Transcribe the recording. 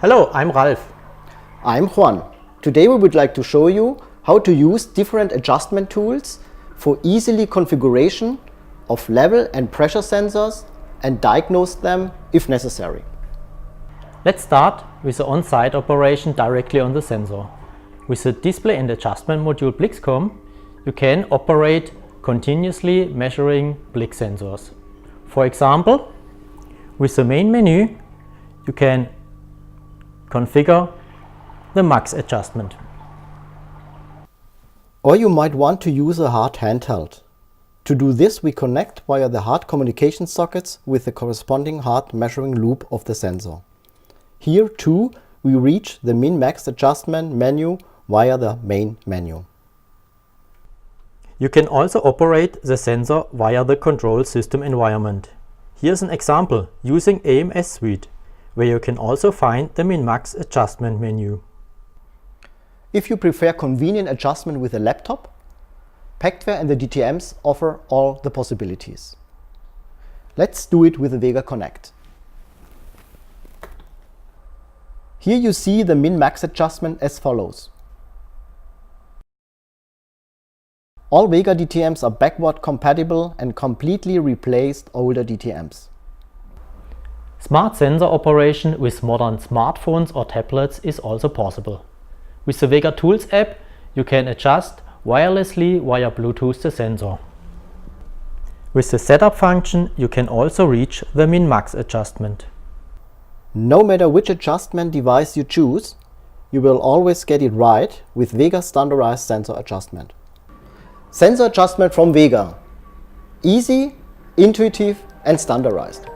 Hello, I'm Ralf. I'm Juan. Today we would like to show you how to use different adjustment tools for easily configuration of level and pressure sensors and diagnose them if necessary. Let's start with the on-site operation directly on the sensor. With the display and adjustment module Blixcom, you can operate continuously measuring Blix sensors. For example, with the main menu, you can configure the max adjustment. Or you might want to use a HART handheld. To do this, we connect via the HART communication sockets with the corresponding HART measuring loop of the sensor. Here too, we reach the min-max adjustment menu via the main menu. You can also operate the sensor via the control system environment. Here's an example using AMS Suite, where you can also find the min-max adjustment menu. If you prefer convenient adjustment with a laptop, PACTware and the DTMs offer all the possibilities. Let's do it with the Vega Connect. Here you see the min-max adjustment as follows. All Vega DTMs are backward compatible and completely replaced older DTMs. Smart sensor operation with modern smartphones or tablets is also possible. With the Vega Tools app, you can adjust wirelessly via Bluetooth the sensor. With the setup function, you can also reach the min-max adjustment. No matter which adjustment device you choose, you will always get it right with Vega standardized sensor adjustment. Sensor adjustment from Vega. Easy, intuitive and standardized.